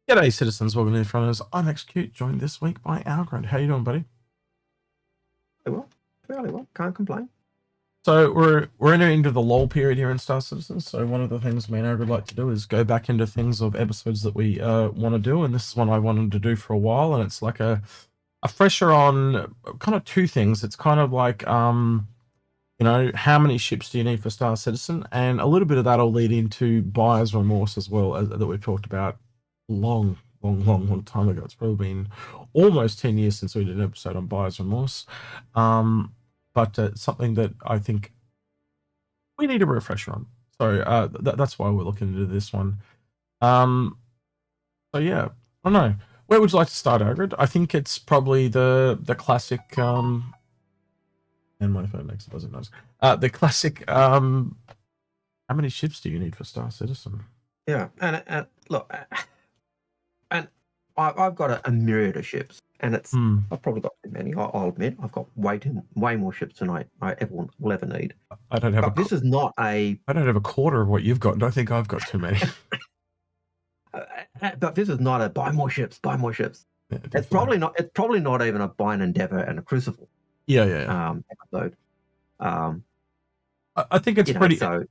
G'day, citizens. Welcome to Inforunners. I'm Execute, joined this week by Algared. How you doing, buddy? Fairly well. Can't complain. So we're entering into the lull period here in Star Citizens. So one of the things me and Algared like to do is go back into things of episodes that we want to do, and this is one I wanted to do for a while, and it's like a fresher on kind of two things. It's kind of like how many ships do you need for Star Citizen, and a little bit of that will lead into buyer's remorse as well, that we've talked about long time ago. It's probably been almost 10 years since we did an episode on buyer's remorse, but something that I think we need a refresher on. So that's why we're looking into this one. So yeah, I don't know, where would you like to start, Agrid? I think it's probably the classic and my phone makes a buzzing noise. The classic how many ships do you need for Star Citizen? Yeah, and look, and I've got a myriad of ships, and it's I've probably got too many. I'll admit I've got way more ships than I will ever need. I don't have. But this is not a. I don't have a quarter of what you've got. And I think I've got too many. But this is not a buy more ships. Yeah, it's probably not. It's probably not even a buy an Endeavor and a Crucible. Yeah. Episode. I think it's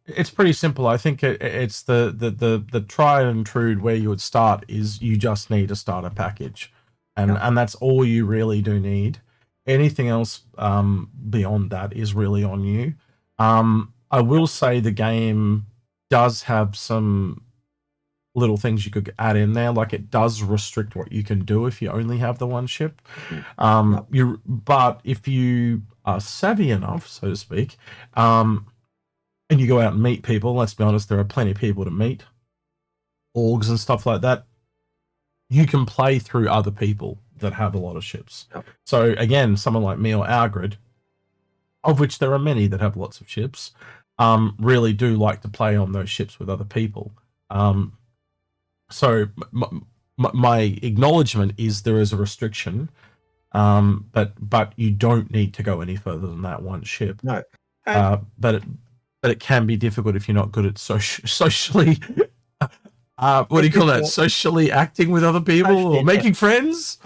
it's pretty simple. I think it's the tried and true where you would start is you just need a starter package, and that's all you really do need. Anything else beyond that is really on you. I will say the game does have some little things you could add in there, like it does restrict what you can do if you only have the one ship. But if you are savvy enough, so to speak, and you go out and meet people, let's be honest, there are plenty of people to meet, orgs and stuff like that, you can play through other people that have a lot of ships. So again, someone like me or Algared, of which there are many that have lots of ships, really do like to play on those ships with other people. So my acknowledgement is there is a restriction, but you don't need to go any further than that one ship. No, but it can be difficult if you're not good at socially. What do you call that? Socially acting with other people or making friends.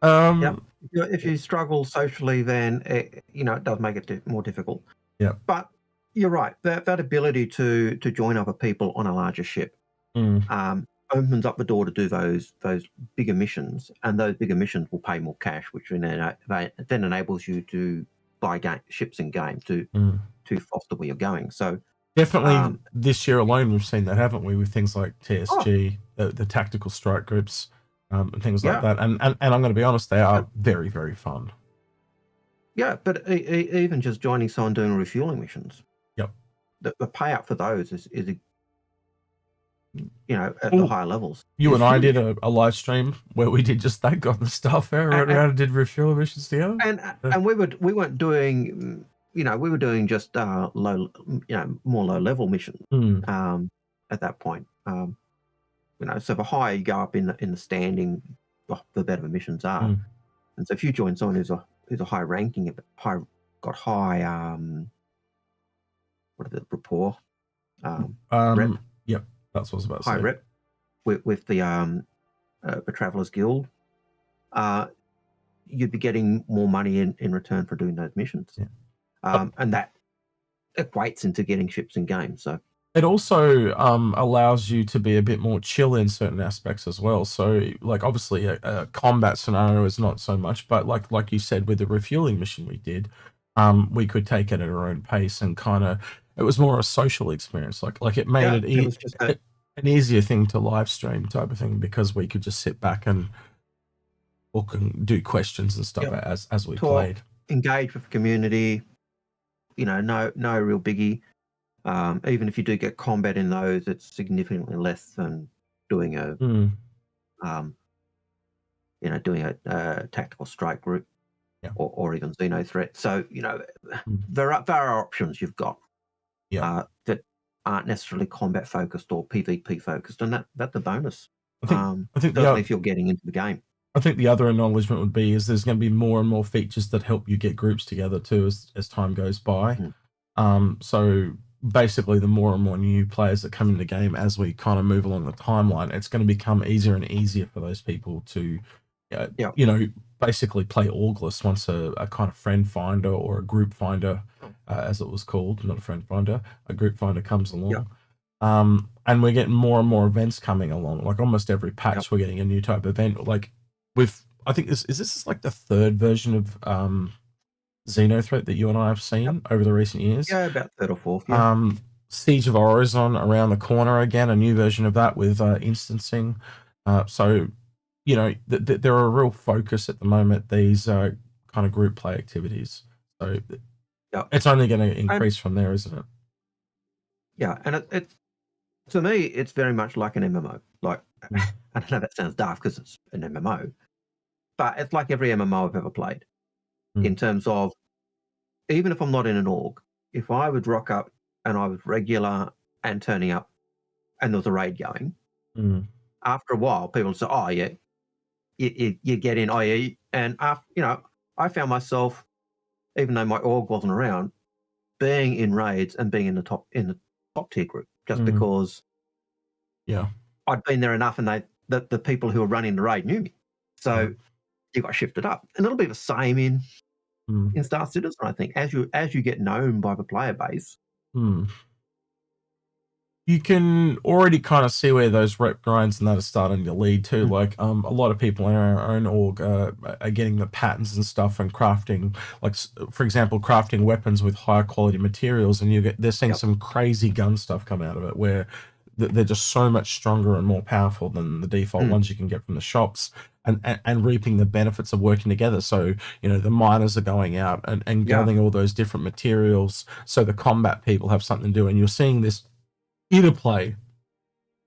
If you struggle socially, then it does make it more difficult. Yeah, but you're right. That ability to join other people on a larger ship opens up the door to do those bigger missions, and those bigger missions will pay more cash, which then enables you to buy ships in game to foster where you're going. So definitely this year alone we've seen that, haven't we, with things like TSG, the tactical strike groups, and things like that. And I'm going to be honest, they are very, very fun. Yeah, but even just joining someone doing refueling missions, the payout for those is at the higher levels. You and I did a live stream where we did just that, got the stuff there, right around and did refuel missions together. And we weren't doing, we were doing just more low level missions at that point. So the higher you go up in the standing, the better the missions are. And so if you join someone who's a high ranking, got high what is it, rapport? Rep. Yep. That's what I was about to say. High rep with the Travelers Guild, you'd be getting more money in return for doing those missions, and that equates into getting ships in game. So it also allows you to be a bit more chill in certain aspects as well. So, like, obviously, a combat scenario is not so much, but like you said, with the refueling mission we did, we could take it at our own pace and kind of. It was more a social experience, like it made an easier thing to live stream type of thing, because we could just sit back and look and do questions and stuff as we played. Engage with the community, no real biggie. Even if you do get combat in those, it's significantly less than doing doing a tactical strike group or even Xeno threat. So there are options you've got. That aren't necessarily combat focused or PvP focused, and that's a bonus. I think if you're getting into the game. I think the other acknowledgement would be is there's going to be more and more features that help you get groups together too as time goes by. So basically the more and more new players that come in the game as we kind of move along the timeline, it's going to become easier and easier for those people to, you know, basically play Orgless once a kind of friend finder or a group finder, as it was called, not a friend finder, a group finder comes along. And we're getting more and more events coming along. Like almost every patch, we're getting a new type of event. Like I think this is like the third version of Xenothreat that you and I have seen over the recent years. Yeah, about third or fourth. Siege of Horizon around the corner again, a new version of that with instancing. So, you know, there are a real focus at the moment, these kind of group play activities. So it's only going to increase from there, isn't it? Yeah, and it to me, it's very much like an MMO. Like, I don't know if that sounds daft because it's an MMO, but it's like every MMO I've ever played in terms of, even if I'm not in an org, if I would rock up and I was regular and turning up and there was a raid going, after a while, people would say, oh, yeah, you get in, oh, yeah. And after, you know, I found myself, even though my org wasn't around, being in raids and being in the top tier group, just because I'd been there enough, and the people who were running the raid knew me. So you got shifted up. And it'll be the same in Star Citizen, I think. As you get known by the player base, you can already kind of see where those rep grinds and that are starting to lead to. Like a lot of people in our own org are getting the patterns and stuff and crafting, like for example, crafting weapons with higher quality materials, and they're seeing some crazy gun stuff come out of it where they're just so much stronger and more powerful than the default ones you can get from the shops, and reaping the benefits of working together. So, you know, the miners are going out and gathering all those different materials, so the combat people have something to do, and you're seeing this interplay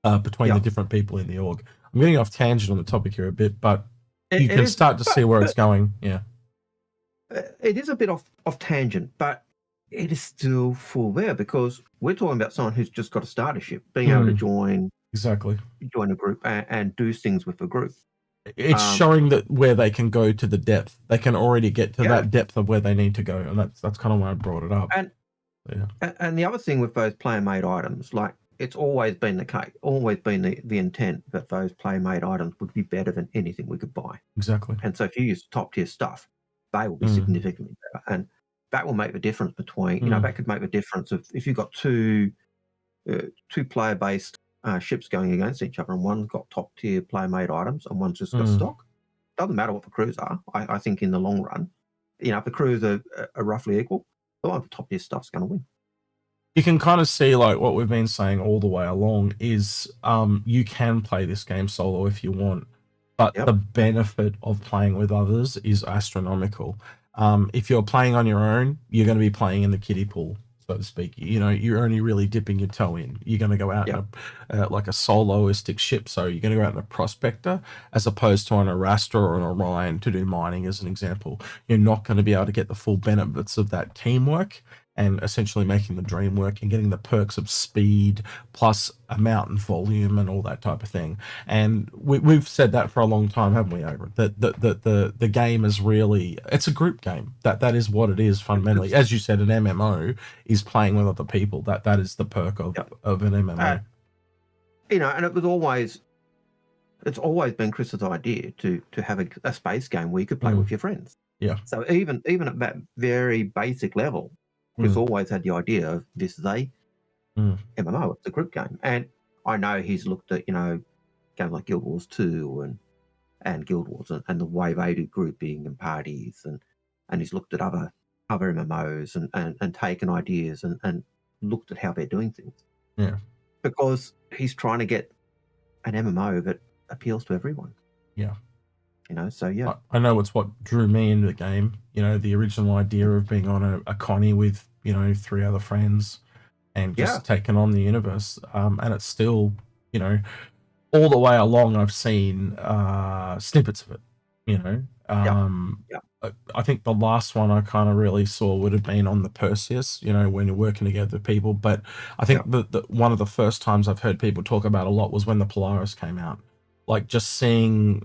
between the different people in the org. I'm getting off tangent on the topic here a bit, but you can start to see where it's going. Yeah, it is a bit off tangent, but it is still full there, because we're talking about someone who's just got a starter ship, being able to join a group and do things with the group. It's showing that where they can go to the depth. They can already get to that depth of where they need to go, and that's kind of why I brought it up. And the other thing with those player-made items, like, it's always been the case, always been the intent that those player-made items would be better than anything we could buy. Exactly. And so if you use top-tier stuff, they will be significantly better. And that will make the difference between, you know, that could make the difference of if you've got two player-based ships going against each other, and one's got top-tier player-made items and one's just got stock. Doesn't matter what the crews are. I think in the long run, you know, if the crews are roughly equal, the one with the top-tier stuff's going to win. You can kind of see, like, what we've been saying all the way along is you can play this game solo if you want, but the benefit of playing with others is astronomical. If you're playing on your own, you're going to be playing in the kiddie pool, so to speak. You know, you're only really dipping your toe in. You're going to go out in like a soloistic ship, so you're going to go out in a prospector as opposed to on a Rastra or an Orion to do mining, as an example. You're not going to be able to get the full benefits of that teamwork and essentially making the dream work and getting the perks of speed plus amount and volume and all that type of thing. And we've said that for a long time, haven't we, Over? That the game is really, it's a group game. That is what it is fundamentally. As you said, an MMO is playing with other people. That is the perk of an MMO. You know, and it's always been Chris's idea to have a space game where you could play with your friends. Yeah. So even at that very basic level, Chris always had the idea of this is a MMO, it's a group game. And I know he's looked at, you know, games like Guild Wars 2 and Guild Wars and the way they do grouping and parties, and he's looked at other MMOs and taken ideas and looked at how they're doing things. Yeah. Because he's trying to get an MMO that appeals to everyone. Yeah. You know, so yeah. I know it's what drew me into the game. You know, the original idea of being on a connie with, you know, 3 other friends and just taking on the universe. And it's still, you know, all the way along I've seen snippets of it, you know. I think the last one I kind of really saw would have been on the Perseus, you know, when you're working together with people. But I think that one of the first times I've heard people talk about a lot was when the Polaris came out. Like, just seeing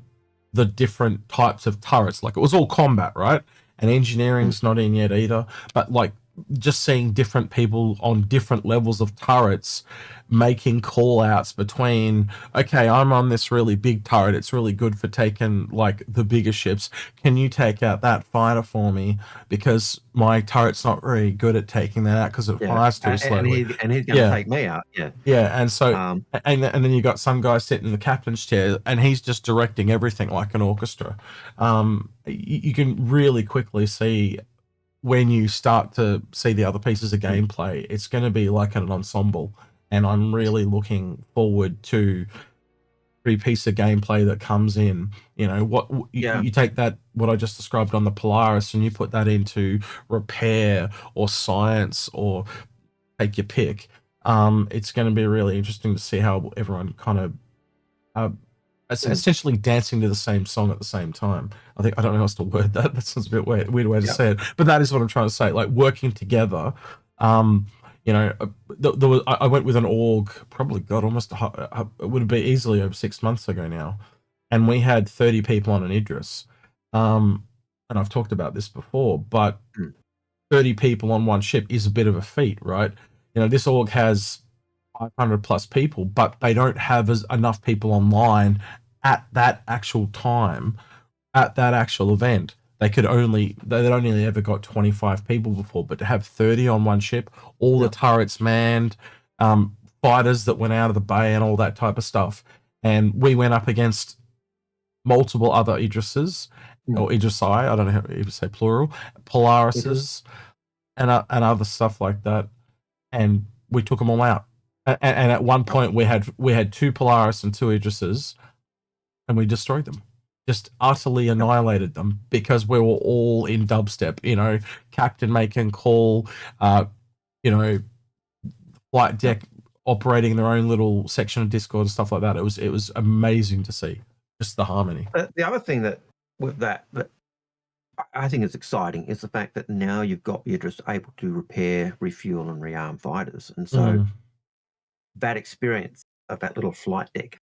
the different types of turrets. Like, it was all combat, right? And engineering's not in yet either. But like just seeing different people on different levels of turrets making call outs between, okay, I'm on this really big turret, it's really good for taking like the bigger ships, can you take out that fighter for me, because my turret's not very good at taking that out because it fires too slowly. and he's going to Yeah, take me out. Yeah. yeah, and so Um, and then you got some guy sitting in the captain's chair, and he's just directing everything like an orchestra. You can really quickly see when you start to see the other pieces of gameplay, it's going to be like an ensemble, and I'm really looking forward to every piece of gameplay that comes in. You know, you take that, what I just described on the Polaris, and you put that into repair or science or take your pick. It's going to be really interesting to see how everyone kind of essentially dancing to the same song at the same time. I don't know how else to word that. That sounds a bit weird way to say it, but that is what I'm trying to say. Like working together. You know, I went with an org. Probably got almost it would be easily over 6 months ago now, and we had 30 people on an Idris. And I've talked about this before, but 30 people on one ship is a bit of a feat, right? You know, this org has 500 plus people, but they don't have enough people online at that actual time, at that actual event. They'd only ever got 25 people before, but to have 30 on one ship, all the turrets manned, fighters that went out of the bay and all that type of stuff. And we went up against multiple other Idrises, or Idrisi, I don't know how to even say plural, Polarises, and other stuff like that. And we took them all out. And at one point we had 2 Polaris and 2 Idrises, and we destroyed them, just utterly annihilated them, because we were all in dubstep. You know, captain making call, you know, flight deck operating their own little section of Discord and stuff like that. It was amazing to see just the harmony. The other thing that with that I think is exciting is the fact that now you've got Idris able to repair, refuel, and rearm fighters, and so that experience of that little flight deck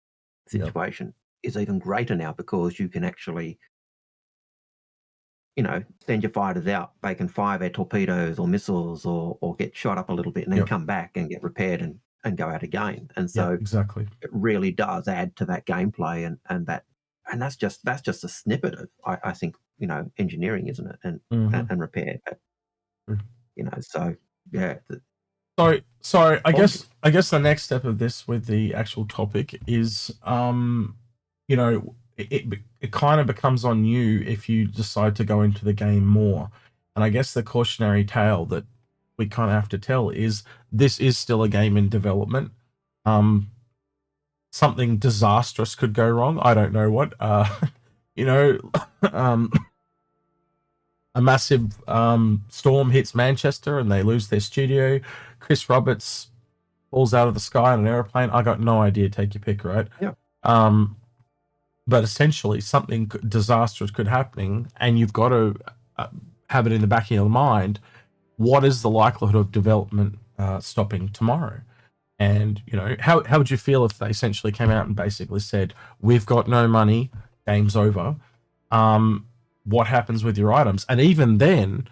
situation is even greater now, because you can actually, you know, send your fighters out. They can fire their torpedoes or missiles or get shot up a little bit and then come back and get repaired and go out again. And so exactly, it really does add to that gameplay, and that's just a snippet of, I think, you know, engineering, isn't it? And repair. You know, so yeah. So I guess the next step of this with the actual topic is, you know, it kind of becomes on you if you decide to go into the game more. And I guess the cautionary tale that we kind of have to tell is this is still a game in development. Something disastrous could go wrong. I don't know what. You know, a massive storm hits Manchester and they lose their studio. Chris Roberts falls out of the sky on an airplane. I got no idea. Take your pick, right? Yeah. But essentially, something disastrous could happen, and you've got to have it in the back of your mind. What is the likelihood of development stopping tomorrow? And, you know, how would you feel if they essentially came out and basically said, we've got no money, game's over. What happens with your items? And even then,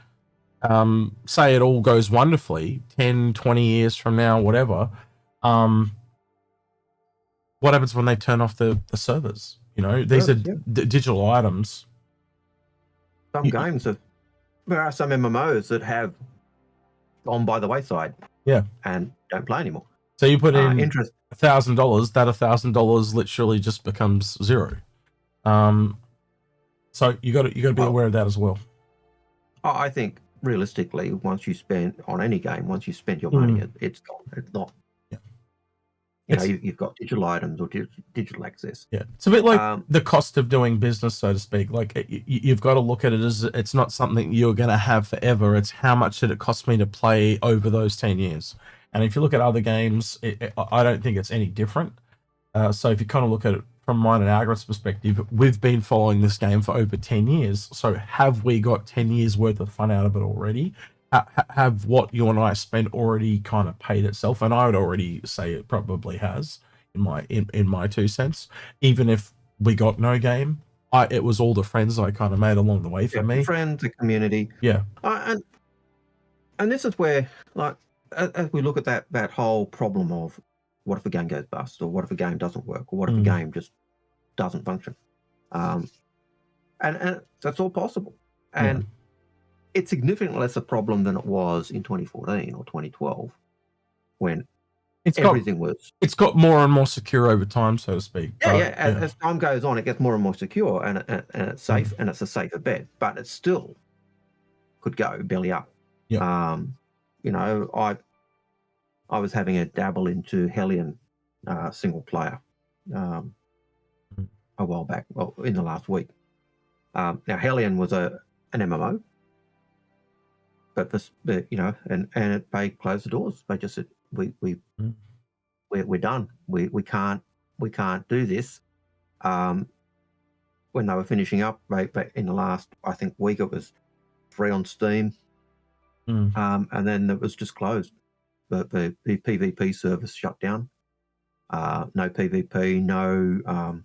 say it all goes wonderfully, 10, 20 years from now, whatever, what happens when they turn off the servers? You know, these are digital items. Some games there are some MMOs that have gone by the wayside. Yeah. And don't play anymore. So you put in $1,000, that $1,000 literally just becomes zero. So you got to be aware of that as well. I think realistically, once you spend on any game, once you spend your money, it's gone. It's not. You know, you've got digital items or digital access. Yeah, it's a bit like the cost of doing business, so to speak. Like you've got to look at it as it's not something you're going to have forever. It's how much did it cost me to play over those 10 years. And if you look at other games, I don't think it's any different. So if you kind of look at it from mine and Algared's perspective, we've been following this game for over 10 years. So have we got 10 years worth of fun out of it already? Have what you and I spent already kind of paid itself? And I would already say it probably has, in my 2 cents. Even if we got no game, it was all the friends I kind of made along the way for me. Friends, the community. Yeah. And and this is where, like, as we look at that whole problem of what if a game goes bust, or what if a game doesn't work, or what if a game just doesn't function, and that's all possible, and it's significantly less a problem than it was in 2014 or 2012 when everything was. It's got more and more secure over time, so to speak. As time goes on, it gets more and more secure, and it's safe, and it's a safer bet, but it still could go belly up. You know, I was having a dabble into Hellion single player a while back, well, in the last week. Now Hellion was an MMO, but this, you know, and they closed the doors. They just said we're done. We can't do this. When they were finishing up, but in the last, I think, week, it was free on Steam, and then it was just closed. The PvP service shut down. No PvP, no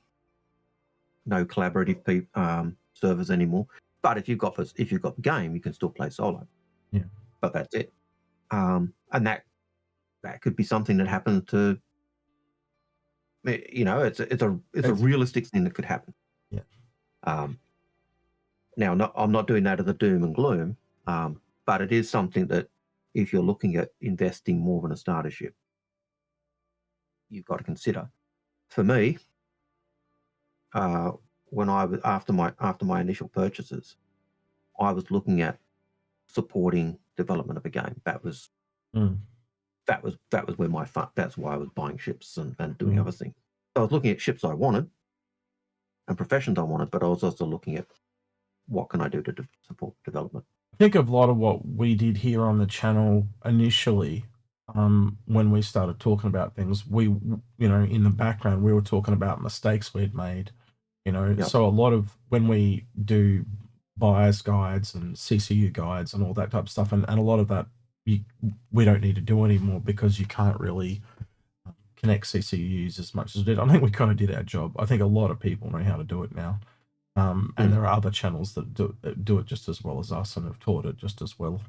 collaborative servers anymore. But if you've got the game, you can still play solo. Yeah. But that's it. And that could be something that happens to, you know, it's a realistic thing that could happen. Yeah. Now, I'm not doing that as a doom and gloom, but it is something that if you're looking at investing more than a starter ship, you've got to consider. For me, when I was after my initial purchases, I was looking at supporting development of a game. That was where my fun. That's why I was buying ships and doing other things. So I was looking at ships I wanted and professions I wanted, but I was also looking at what can I do to support development. I think a lot of what we did here on the channel initially, when we started talking about things, we, you know, in the background, we were talking about mistakes we'd made, you know. So a lot of when we do buyer's guides and CCU guides and all that type of stuff, and a lot of that we don't need to do anymore because you can't really connect CCUs as much as we did. I think we kind of did our job. I think a lot of people know how to do it now. And there are other channels that do it just as well as us and have taught it just as well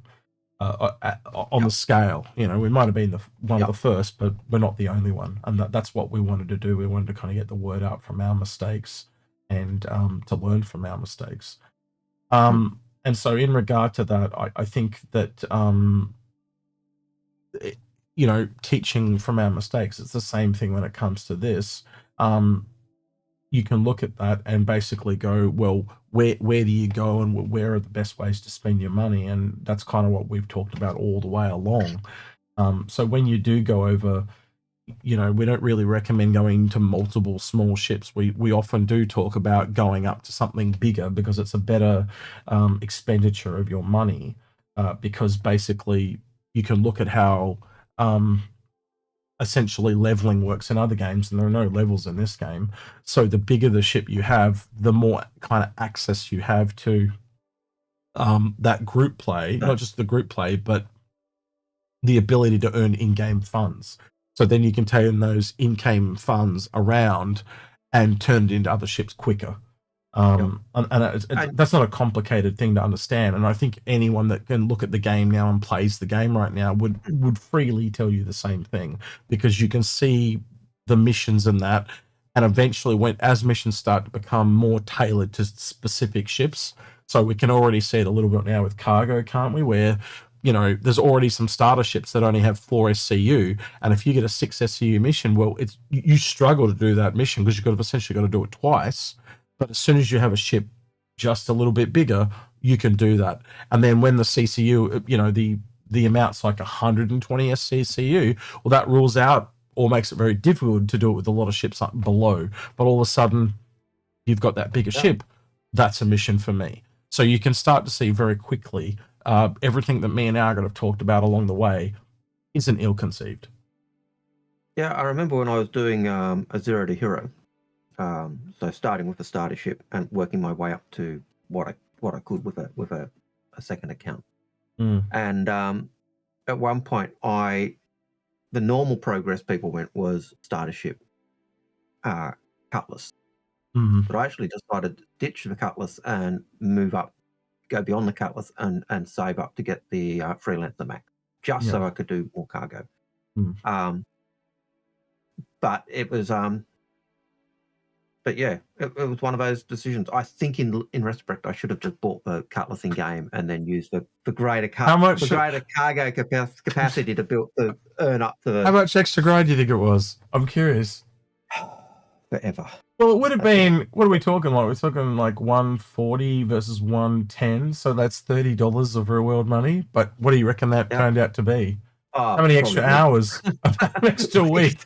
on the scale. You know, we might have been one of the first, but we're not the only one. And that's what we wanted to do. We wanted to kind of get the word out from our mistakes and to learn from our mistakes. And so in regard to that, I think that, you know, teaching from our mistakes, it's the same thing when it comes to this. You can look at that and basically go, well, where do you go and where are the best ways to spend your money? And that's kind of what we've talked about all the way along. So when you do go over, you know, we don't really recommend going to multiple small ships. We often do talk about going up to something bigger because it's a better expenditure of your money, because basically you can look at how essentially leveling works in other games, and there are no levels in this game. So the bigger the ship you have, the more kind of access you have to that group play, not just the group play, but the ability to earn in-game funds. So then you can turn those in-game funds around and turn it into other ships quicker. And that's not a complicated thing to understand. And I think anyone that can look at the game now and plays the game right now would freely tell you the same thing, because you can see the missions and that. And eventually, as missions start to become more tailored to specific ships, so we can already see it a little bit now with cargo, can't we? Where, you know, there's already some starter ships that only have 4 SCU, and if you get a 6 SCU mission, well, you struggle to do that mission because you've essentially got to do it twice. But as soon as you have a ship just a little bit bigger, you can do that. And then when the CCU, you know, the amount's like 120 SCCU, well, that rules out or makes it very difficult to do it with a lot of ships up below. But all of a sudden, you've got that bigger ship. That's a mission for me. So you can start to see very quickly everything that me and Algared have talked about along the way isn't ill-conceived. Yeah, I remember when I was doing a Zero to Hero. So starting with a starter ship and working my way up to what I could with a second account. And at one point, the normal progress people went was starter ship, Cutlass. But I actually decided to ditch the Cutlass and move up go beyond the Cutlass and save up to get the Freelancer Max, just so I could do more cargo. But it was but yeah, it was one of those decisions. I think in retrospect, I should have just bought the Cutlass in game and then used the greater cargo capacity to earn up to the. How much extra grind do you think it was? I'm curious. Forever. Well, it would have been. What are we talking like? We're talking like 140 versus 110, so that's $30 of real world money. But what do you reckon that turned out to be? How many extra hours? An extra week.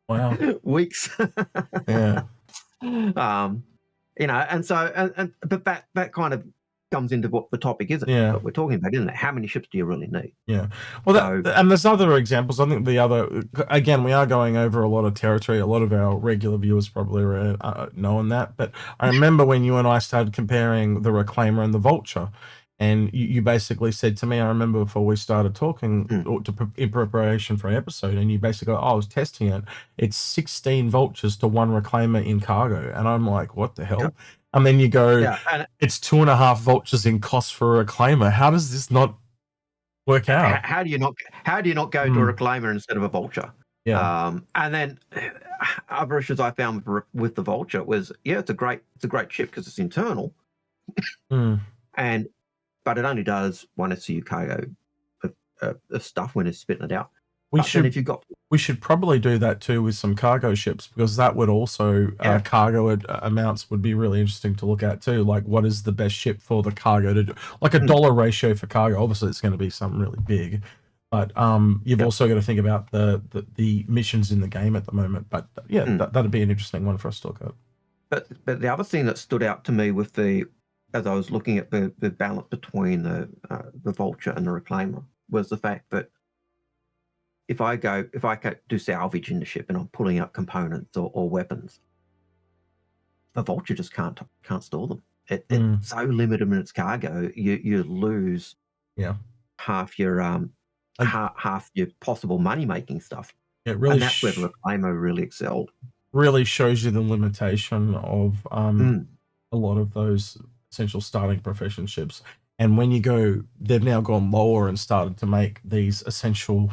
Wow. Weeks. Yeah. And so but that kind of comes into what the topic is that we're talking about, isn't it? How many ships do you really need? Yeah. Well, and there's other examples. I think again, we are going over a lot of territory. A lot of our regular viewers probably are knowing that. But I remember when you and I started comparing the Reclaimer and the Vulture, and you basically said to me, I remember before we started talking in preparation for an episode, and you basically, I was testing it. It's 16 Vultures to 1 Reclaimer in cargo. And I'm like, what the hell? Yep. And then you go, it's 2.5 Vultures in cost for a Reclaimer. How does this not work out? How do you not go to a Reclaimer instead of a Vulture? Yeah. And then other issues I found with the Vulture was, it's a great ship because it's internal. But it only does 1 SCU cargo of stuff when it's spitting it out. We should probably do that too with some cargo ships, because that would also cargo amounts would be really interesting to look at too. Like, what is the best ship for the cargo to do? Like a dollar ratio for cargo. Obviously, it's going to be something really big, but you've also got to think about the missions in the game at the moment. But that'd be an interesting one for us to look at. But the other thing that stood out to me with as I was looking at the balance between the Vulture and the Reclaimer was the fact that if I do salvage in the ship and I'm pulling out components or weapons, the Vulture just can't store them. It's so limited in its cargo, you lose half your half your possible money making stuff. It really, and that's where the Reclaimer really excelled. Really shows you the limitation of a lot of those essential starting profession ships. And when you go, they've now gone lower and started to make these essential,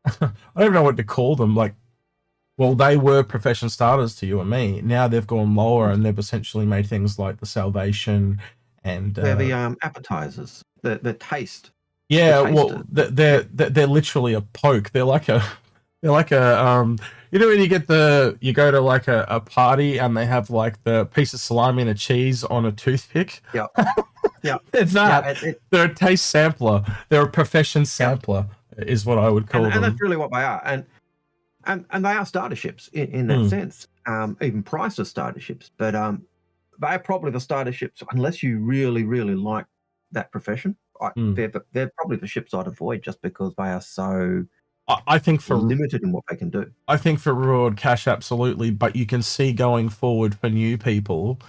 I don't know what to call them. Like, well, they were profession starters to you and me. Now they've gone lower and they've essentially made things like the Salvation and they're the appetizers, the taste. Yeah, well, they're literally a poke. They're like a you know when you go to like a party and they have like the piece of salami and a cheese on a toothpick? Yeah. Yeah. It's that. They're a taste sampler. They're a profession sampler is what I would call them. And that's really what they are. And they are starter ships in that sense. Even priced as starter ships. But they're probably the starter ships, unless you really, really like that profession. They're probably the ships I'd avoid just because they are so limited in what they can do. I think for reward cash, absolutely, but you can see going forward for new people,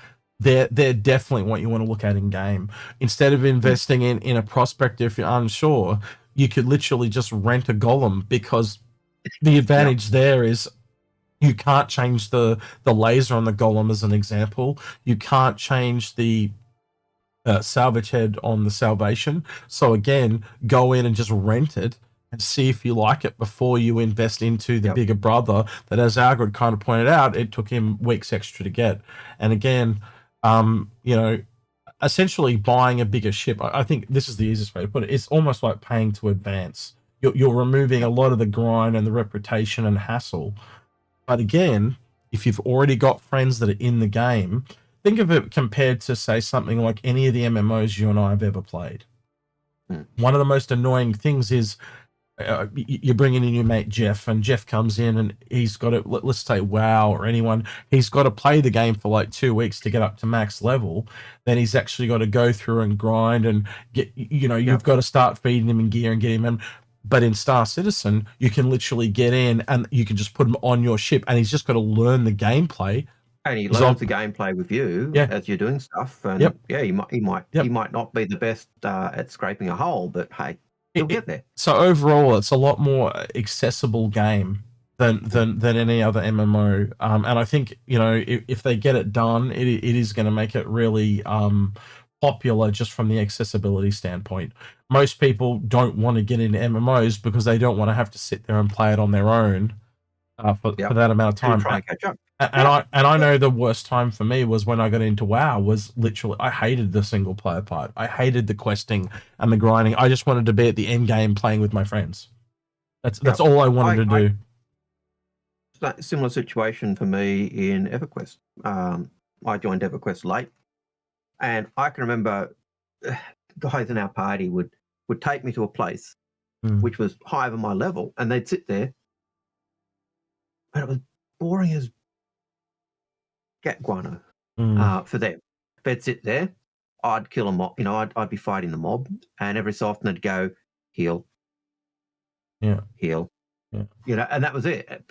they're definitely what you want to look at in game. Instead of investing in a prospector, if you're unsure, you could literally just rent a golem, because the advantage there is you can't change the laser on the golem, as an example. You can't change the salvage head on the Salvation. So again, go in and just rent it and see if you like it before you invest into the bigger brother that, as Algared kind of pointed out, it took him weeks extra to get. And again, essentially buying a bigger ship, I think this is the easiest way to put it. It's almost like paying to advance. You're removing a lot of the grind and the reputation and hassle. But again, if you've already got friends that are in the game, think of it compared to, say, something like any of the MMOs you and I have ever played. One of the most annoying things is you're bringing in your mate Jeff, and Jeff comes in and he's got to, let's say WoW or anyone, he's got to play the game for like 2 weeks to get up to max level. Then he's actually got to go through and grind and get, you've got to start feeding him in gear and get him in. But in Star Citizen, you can literally get in and you can just put him on your ship, and he's just got to learn the gameplay. And he learns the gameplay with you as you're doing stuff. And he might not be the best at scraping a hole, but hey, he'll get there. So overall, it's a lot more accessible game than any other MMO. And I think if they get it done, it is going to make it really popular just from the accessibility standpoint. Most people don't want to get into MMOs because they don't want to have to sit there and play it on their own for that amount of And time. try and catch up. I know the worst time for me was when I got into WoW. Was literally, I hated the single player part. I hated the questing and the grinding. I just wanted to be at the end game playing with my friends. That's all I wanted to do. Similar situation for me in EverQuest. I joined EverQuest late, and I can remember guys in our party would take me to a place which was higher than my level, and they'd sit there, and it was boring as gat guano for them. They'd sit there, I'd kill a mob, I'd be fighting the mob, and every so often they'd go, heal, heal, and that was it.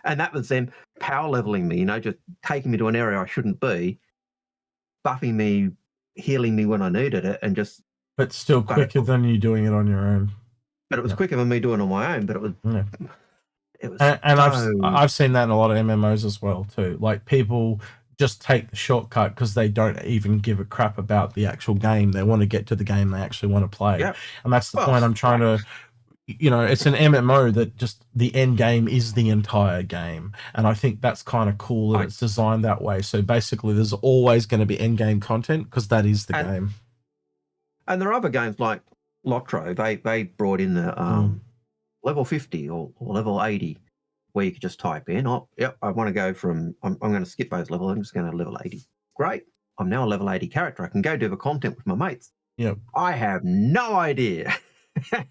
And that was them power leveling me, just taking me to an area I shouldn't be, buffing me, healing me when I needed it, and just. But still quicker than you doing it on your own. But it was quicker than me doing it on my own. But it was. Yeah. It was. And I've seen that in a lot of MMOs as well too. Like people just take the shortcut because they don't even give a crap about the actual game. They want to get to the game they actually want to play. Yep. And that's the point I'm trying to. It's an MMO that just the end game is the entire game. And I think that's kind of cool that it's designed that way. So basically there's always going to be end game content because that is the game. And there are other games like Lotro. They brought in the level 50 or level 80 where you could just type in, I want to go from, I'm going to skip those levels. I'm just going to level 80. Great. I'm now a level 80 character. I can go do the content with my mates. Yep. I have no idea.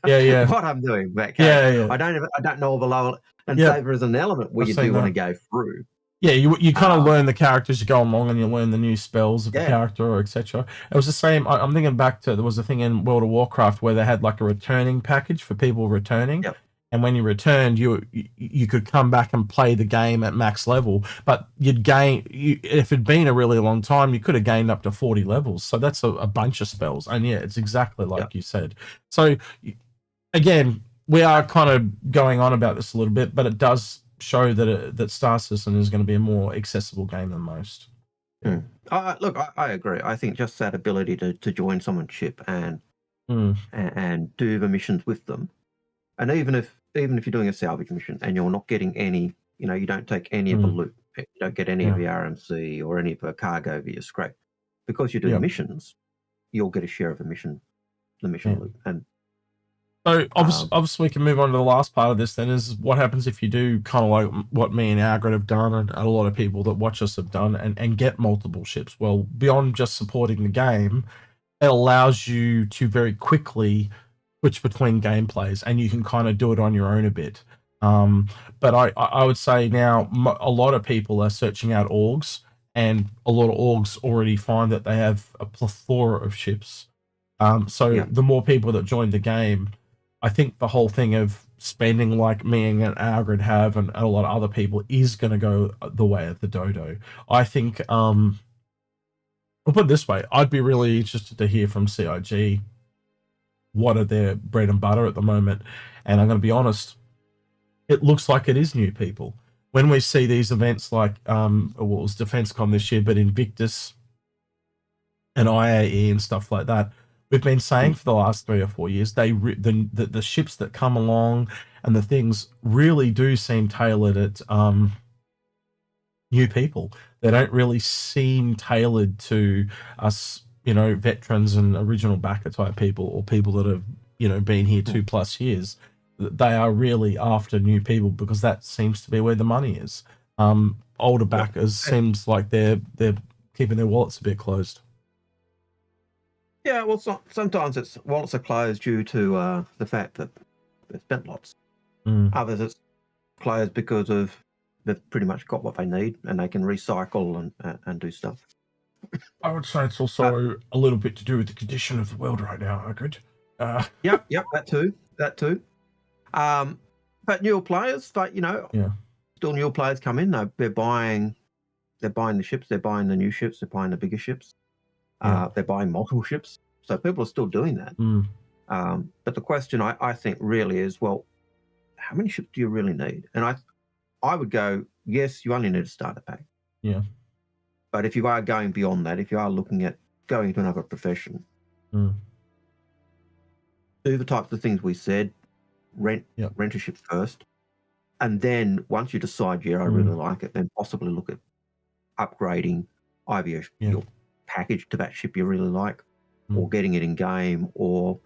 What I'm doing that character. I don't know all the level, and so there is an element where you do want to go through. Yeah, you kind of learn the characters you go along, and you learn the new spells of the character, or etc. It was the same. I'm thinking back to there was a thing in World of Warcraft where they had like a returning package for people returning. Yep. And when you returned, you could come back and play the game at max level, but you'd gain. If it'd been a really long time, you could have gained up to 40 levels. So that's a bunch of spells, and it's exactly like you said. So again, we are kind of going on about this a little bit, but it does show that Star Citizen is going to be a more accessible game than most. Look, I agree. I think just that ability to join someone's ship and do the missions with them. And even if you're doing a salvage mission and you're not getting any, you don't take any of the loot, you don't get any of the RMC or any of the cargo via scrap, because you're doing missions, you'll get a share of the mission loot. And so obviously we can move on to the last part of this. Then is what happens if you do kind of like what me and Algared have done, and a lot of people that watch us have done, and get multiple ships. Well, beyond just supporting the game, it allows you to very quickly switch between gameplays, and you can kind of do it on your own a bit. But I would say now a lot of people are searching out orgs, and a lot of orgs already find that they have a plethora of ships. The more people that join the game, I think the whole thing of spending like me and Algared have, and a lot of other people, is going to go the way of the dodo. I think, I'll put it this way, I'd be really interested to hear from CIG what are their bread and butter at the moment. And I'm going to be honest, it looks like it is new people. When we see these events like, it was DefenseCon this year, but Invictus and IAE and stuff like that, we've been saying for the last 3 or 4 years, the ships that come along and the things really do seem tailored at new people. They don't really seem tailored to us, veterans and original backer type people, or people that have, been here 2+ years. They are really after new people because that seems to be where the money is. Older backers seems like they're keeping their wallets a bit closed. Yeah, well, sometimes it's wallets are closed due to the fact that they've spent lots. Others it's closed because of they've pretty much got what they need and they can recycle and do stuff. I would say it's also a little bit to do with the condition of the world right now, Algared. Yep, that too. But newer players, still newer players come in. They're buying the ships, they're buying the new ships, they're buying the bigger ships. They're buying multiple ships. So people are still doing that. But the question I think really is, well, how many ships do you really need? And I would go, yes, you only need a starter pack. Yeah. But if you are going beyond that, if you are looking at going into another profession, do the types of things we said, rent a ship first, and then once you decide, I really like it, then possibly look at upgrading either your package to that ship you really like, or getting it in game, or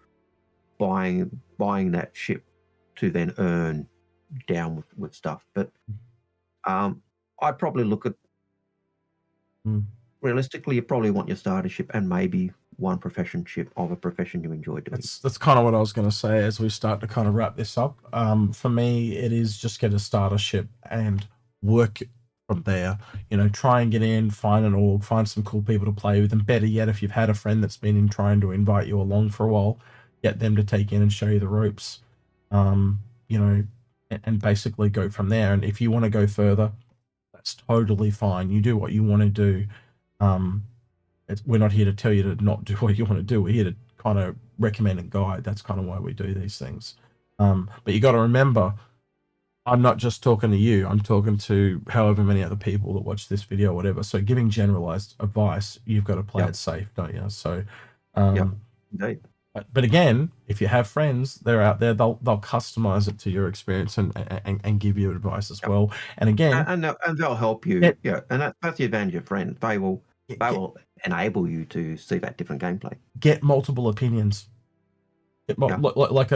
buying that ship to then earn down with stuff. But I'd probably look at realistically, you probably want your starter ship and maybe one profession ship of a profession you enjoy doing. That's kind of what I was going to say as we start to kind of wrap this up. For me, it is just get a starter ship and work from there. Try and get in, find an org, find some cool people to play with, and better yet, if you've had a friend that's been in trying to invite you along for a while, get them to take in and show you the ropes. And basically go from there. And if you want to go further, that's totally fine. You do what you want to do. We're not here to tell you to not do what you want to do. We're here to kind of recommend and guide. That's kind of why we do these things. But you got to remember, I'm not just talking to you. I'm talking to however many other people that watch this video or whatever. So giving generalized advice, you've got to play it safe, don't you? So, indeed. But again, if you have friends, they're out there, they'll customize it to your experience and give you advice as well. And again, and they'll help you. And that's the advantage of friends. They will enable you to see that different gameplay. Get multiple opinions. Like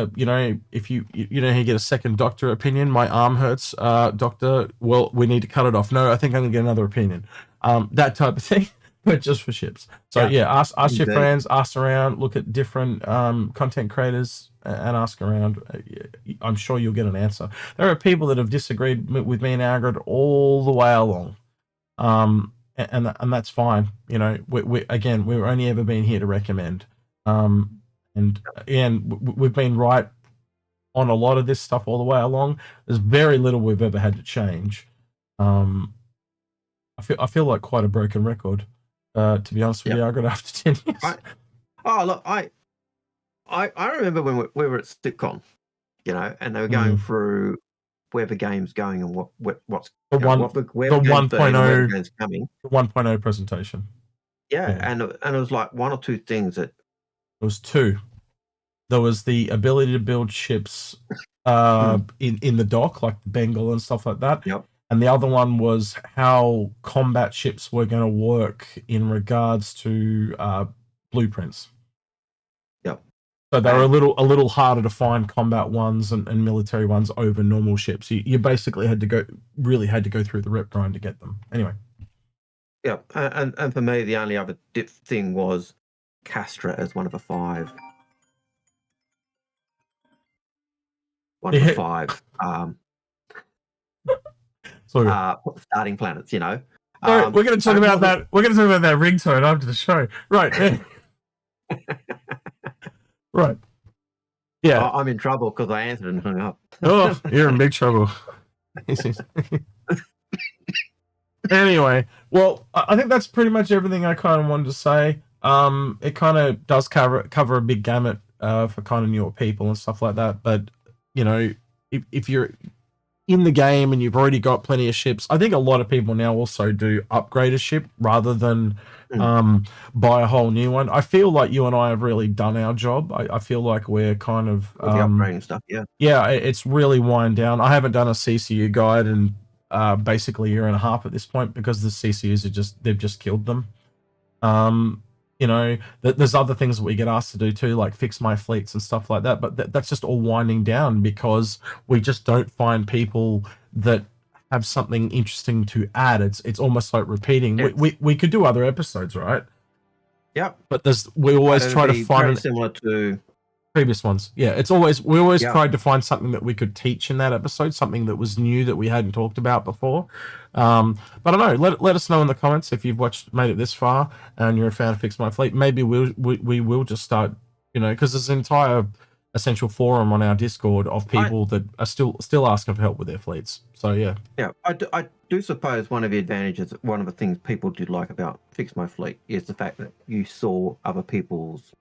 if you get a second doctor opinion. My arm hurts, doctor. Well, we need to cut it off. No, I think I'm gonna get another opinion. That type of thing. But just for ships. So ask your friends, ask around, look at different content creators and ask around. I'm sure you'll get an answer. There are people that have disagreed with me and Algared all the way along. And that's fine. We've only ever been here to recommend. And we've been right on a lot of this stuff all the way along. There's very little we've ever had to change. I feel like quite a broken record. To be honest with you, I got after 10 years. I remember when we were at StitCon, and they were going through where the game's going and what's the 1.0 game's coming. The 1.0 presentation. And it was like one or two things that. It was two. There was the ability to build ships in the dock, like the Bengal and stuff like that. And the other one was how combat ships were going to work in regards to blueprints. So they were a little harder to find combat ones and military ones over normal ships. You basically had to go through the rep grind to get them. Anyway. And for me, the only other thing was Castra as one of the 5. One of the 5. Starting planets, We're going to talk about that. We're going to talk about that ringtone after the show, right? Right. Yeah. I'm in trouble because I answered and hung up. Oh, you're in big trouble. Anyway, well, I think that's pretty much everything I kind of wanted to say. It kind of does cover a big gamut for kind of newer people and stuff like that. But if you're in the game and you've already got plenty of ships, I think a lot of people now also do upgrade a ship rather than buy a whole new one. I feel like you and I have really done our job. I feel like we're kind of the upgrading stuff. It's really wind down. I haven't done a CCU guide in basically a year and a half at this point because the CCUs they've just killed them. There's other things that we get asked to do too, like fix my fleets and stuff like that. But that's just all winding down because we just don't find people that have something interesting to add. It's almost like repeating. We could do other episodes, right? But we always try to find similar to previous ones. We always tried to find something that we could teach in that episode, something that was new that we hadn't talked about before. But I don't know. Let us know in the comments if you've made it this far and you're a fan of Fix My Fleet. Maybe we will just start, because there's an entire essential forum on our Discord of people that are still asking for help with their fleets. So I do suppose one of the advantages, one of the things people do like about Fix My Fleet is the fact that you saw other people's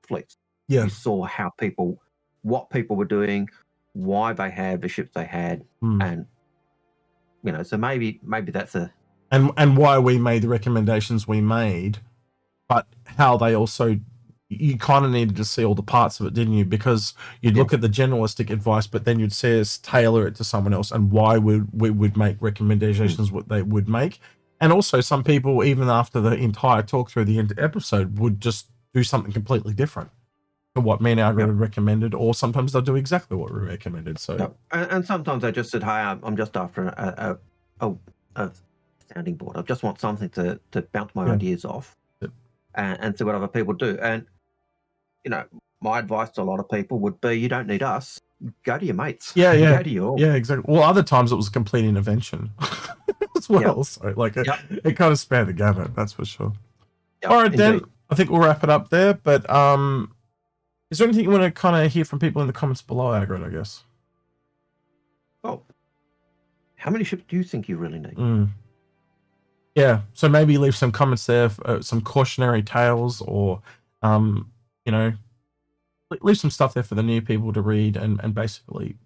fleets. You saw what people were doing, why they had the ships they had, and so maybe that's and why we made the recommendations we made. But how they also, you kind of needed to see all the parts of it, didn't you? Because you'd look at the generalistic advice, but then you'd see us tailor it to someone else, and why we would make recommendations what they would make. And also, some people, even after the entire talk through the episode, would just do something completely different to what me and Algared recommended, or sometimes they'll do exactly what we recommended. So, and sometimes I just said, "Hey, I'm just after a sounding board. I just want something to bounce my ideas off, and see what other people do." And my advice to a lot of people would be, you don't need us. Go to your mates. Yeah. Go to your... Yeah, exactly. Well, other times it was a complete intervention as well. So, like, it kind of spanned the gamut, that's for sure. All right, indeed. Then I think we'll wrap it up there. But is there anything you want to kind of hear from people in the comments below, Algared, I guess? Oh, how many ships do you think you really need? Yeah, so maybe leave some comments there, some cautionary tales, or leave some stuff there for the new people to read, and basically,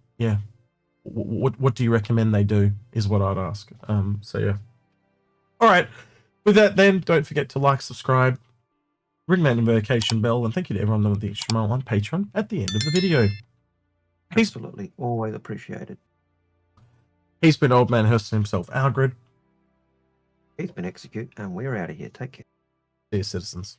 what do you recommend they do is what I'd ask. So yeah. All right, with that then, don't forget to like, subscribe, ring that notification bell, and thank you to everyone with the extra mile on Patreon at the end of the video. Absolutely, always appreciated. He's been Old Man Hurston himself, Algared. He's been Execute, and we're out of here. Take care. See you, citizens.